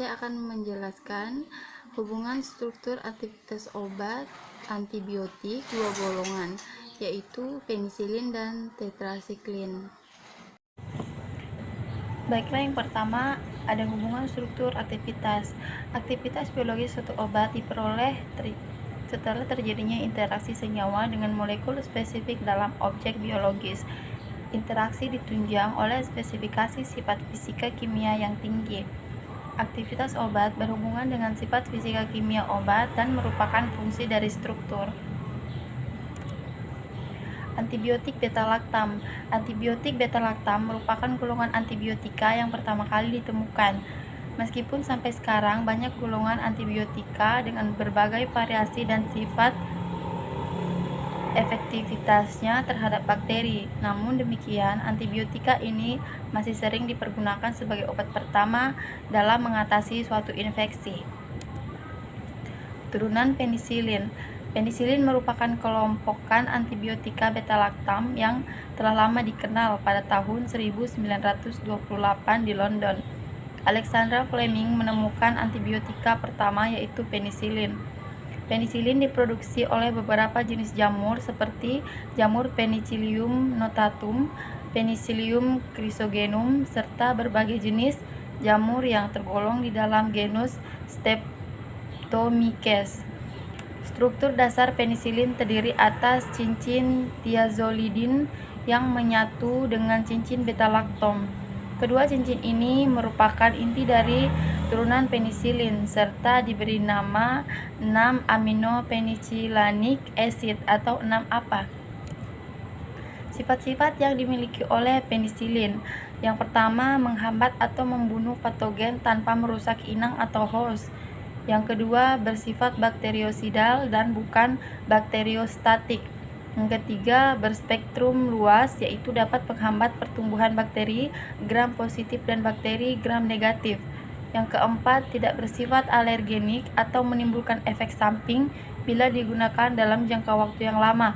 saya akan menjelaskan hubungan struktur aktivitas obat antibiotik dua golongan, yaitu penisilin dan tetrasiklin. Baiklah, yang pertama ada hubungan struktur aktivitas. Aktivitas biologis suatu obat diperoleh setelah terjadinya interaksi senyawa dengan molekul spesifik dalam objek biologis. Interaksi ditunjang oleh spesifikasi sifat fisika kimia yang tinggi. Aktivitas obat berhubungan dengan sifat fisika kimia obat dan merupakan fungsi dari struktur. Antibiotik beta-laktam. Antibiotik beta-laktam merupakan golongan antibiotika yang pertama kali ditemukan. Meskipun sampai sekarang banyak golongan antibiotika dengan berbagai variasi dan sifat efektivitasnya terhadap bakteri. Namun demikian, antibiotika ini masih sering dipergunakan sebagai obat pertama dalam mengatasi suatu infeksi. Turunan penisilin. Penisilin merupakan kelompokan antibiotika beta-laktam yang telah lama dikenal pada tahun 1928 di London. Alexander Fleming menemukan antibiotika pertama yaitu penisilin. Penisilin diproduksi oleh beberapa jenis jamur seperti jamur Penicillium notatum, Penicillium chrysogenum, serta berbagai jenis jamur yang tergolong di dalam genus Streptomyces. Struktur dasar penisilin terdiri atas cincin thiazolidin yang menyatu dengan cincin beta-laktam. Kedua cincin ini merupakan inti dari turunan penisilin serta diberi nama 6-aminopenicillinic acid atau 6-APA. Sifat-sifat yang dimiliki oleh penisilin. Yang pertama, menghambat atau membunuh patogen tanpa merusak inang atau host. Yang kedua, bersifat bakteriosidal dan bukan bakteriostatik. Yang ketiga, berspektrum luas, yaitu dapat menghambat pertumbuhan bakteri gram positif dan bakteri gram negatif. Yang keempat, tidak bersifat alergenik atau menimbulkan efek samping bila digunakan dalam jangka waktu yang lama.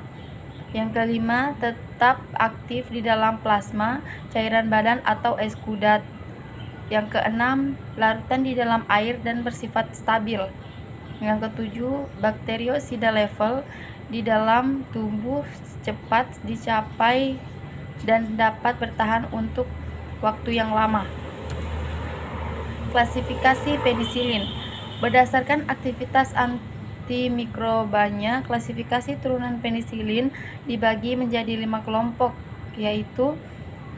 Yang kelima, tetap aktif di dalam plasma, cairan badan atau eksudat. Yang keenam, larutan di dalam air dan bersifat stabil. Yang ketujuh, bakteriosida level di dalam tubuh cepat dicapai dan dapat bertahan untuk waktu yang lama. Klasifikasi penisilin. Berdasarkan aktivitas antimikrobanya, klasifikasi turunan penisilin dibagi menjadi 5 kelompok, yaitu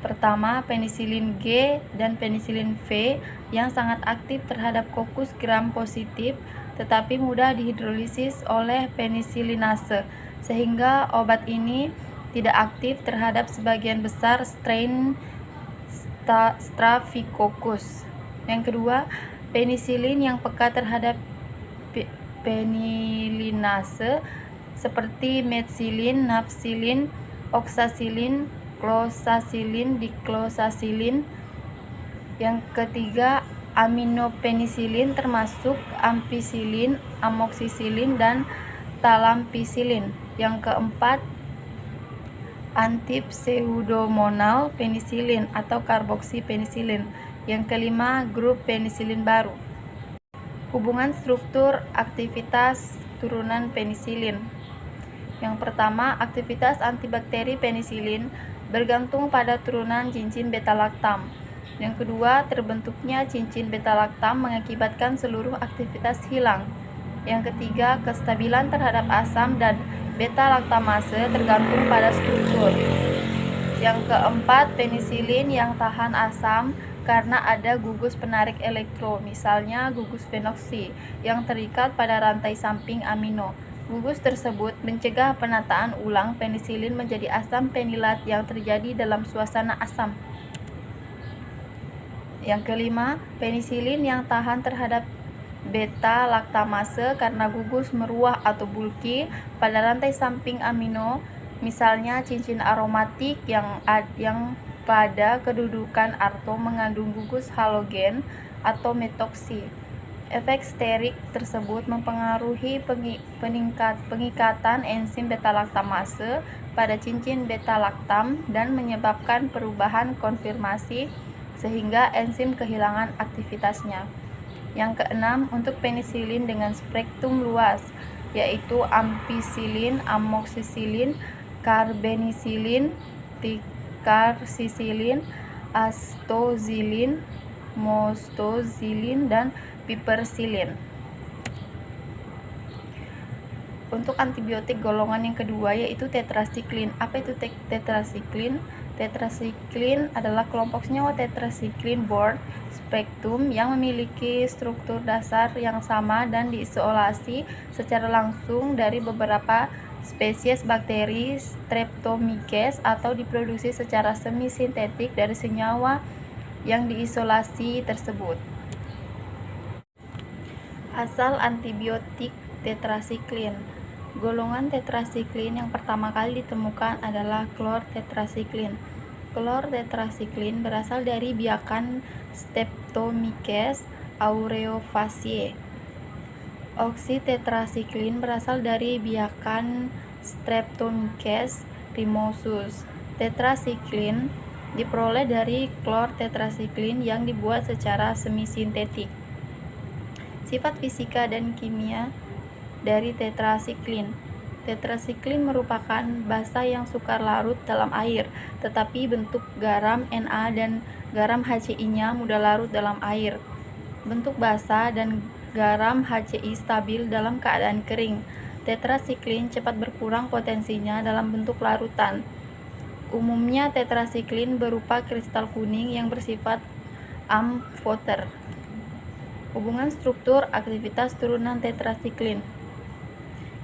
pertama, penisilin G dan penisilin V yang sangat aktif terhadap kokus gram positif tetapi mudah dihidrolisis oleh penisilinase sehingga obat ini tidak aktif terhadap sebagian besar strain Staphylococcus. Yang kedua, penisilin yang peka terhadap penilinase seperti metsilin, nafsilin, oksasilin, klosasilin, diklosasilin. Yang ketiga, aminopenisilin termasuk ampicillin, amoxicillin, dan talampicillin. Yang keempat, antipseudomonal penisilin atau karboksipenisilin. Yang kelima, grup penisilin baru. Hubungan struktur aktivitas turunan penisilin. Yang pertama, aktivitas antibakteri penisilin bergantung pada turunan cincin beta-laktam. Yang kedua, terbentuknya cincin beta-laktam mengakibatkan seluruh aktivitas hilang. Yang ketiga, kestabilan terhadap asam dan beta-laktamase tergantung pada struktur. Yang keempat, penisilin yang tahan asam karena ada gugus penarik elektro, misalnya gugus fenoksi, yang terikat pada rantai samping amino. Gugus tersebut mencegah penataan ulang penisilin menjadi asam penilat yang terjadi dalam suasana asam. Yang kelima, penisilin yang tahan terhadap beta-laktamase karena gugus meruah atau bulky pada rantai samping amino, misalnya cincin aromatik yang pada kedudukan artom mengandung gugus halogen atau metoksi. Efek sterik tersebut mempengaruhi pengikatan enzim beta-laktamase pada cincin beta-laktam dan menyebabkan perubahan konfirmasi sehingga enzim kehilangan aktivitasnya. Yang keenam, untuk penisilin dengan spektrum luas, yaitu ampicillin, amoxicillin, carbenicillin, ticarcicillin, astozilin, mostozilin, dan pipersilin. Untuk antibiotik golongan yang kedua yaitu tetrasiklin. Apa itu tetrasiklin? Tetrasiklin adalah kelompok senyawa tetrasiklin broad spektrum yang memiliki struktur dasar yang sama dan diisolasi secara langsung dari beberapa spesies bakteri Streptomyces atau diproduksi secara semi sintetik dari senyawa yang diisolasi tersebut. Asal antibiotik tetrasiklin. Golongan tetrasiklin yang pertama kali ditemukan adalah klortetrasiklin. Klortetrasiklin berasal dari biakan Streptomyces aureofaciae. Oxytetrasiklin berasal dari biakan Streptomyces rhinosus. Tetrasiklin diperoleh dari klortetrasiklin yang dibuat secara semi-sintetik. Sifat fisika dan kimia dari tetrasiklin. Tetrasiklin merupakan basa yang sukar larut dalam air, tetapi bentuk garam Na dan garam HCl-nya mudah larut dalam air. Bentuk basa dan garam HCl stabil dalam keadaan kering. Tetrasiklin cepat berkurang potensinya dalam bentuk larutan. Umumnya tetrasiklin berupa kristal kuning yang bersifat amphoter. Hubungan struktur aktivitas turunan tetrasiklin.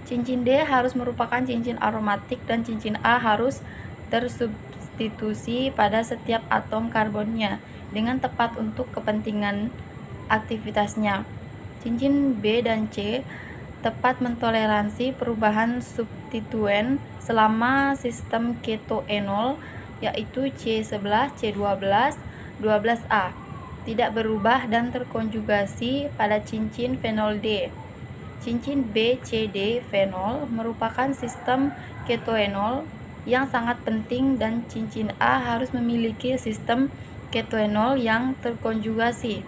Cincin D harus merupakan cincin aromatik dan cincin A harus tersubstitusi pada setiap atom karbonnya dengan tepat untuk kepentingan aktivitasnya. Cincin B dan C tepat mentoleransi perubahan substituen selama sistem ketoenol yaitu C11, C12, 12A tidak berubah dan terkonjugasi pada cincin fenol D. Cincin B, C, D, fenol merupakan sistem ketoenol yang sangat penting dan cincin A harus memiliki sistem ketoenol yang terkonjugasi.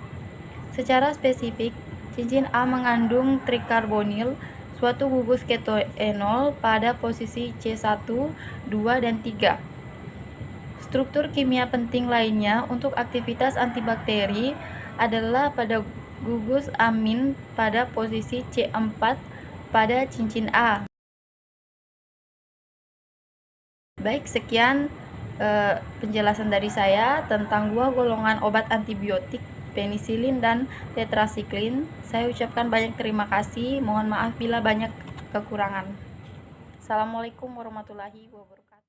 Secara spesifik, cincin A mengandung trikarbonil, suatu gugus ketoenol pada posisi C1, 2, dan 3. Struktur kimia penting lainnya untuk aktivitas antibakteri adalah pada gugus amin pada posisi C4 pada cincin A. Baik, sekian penjelasan dari saya tentang dua golongan obat antibiotik, penisilin dan tetrasiklin. Saya ucapkan banyak terima kasih. Mohon maaf bila banyak kekurangan. Assalamualaikum warahmatullahi wabarakatuh.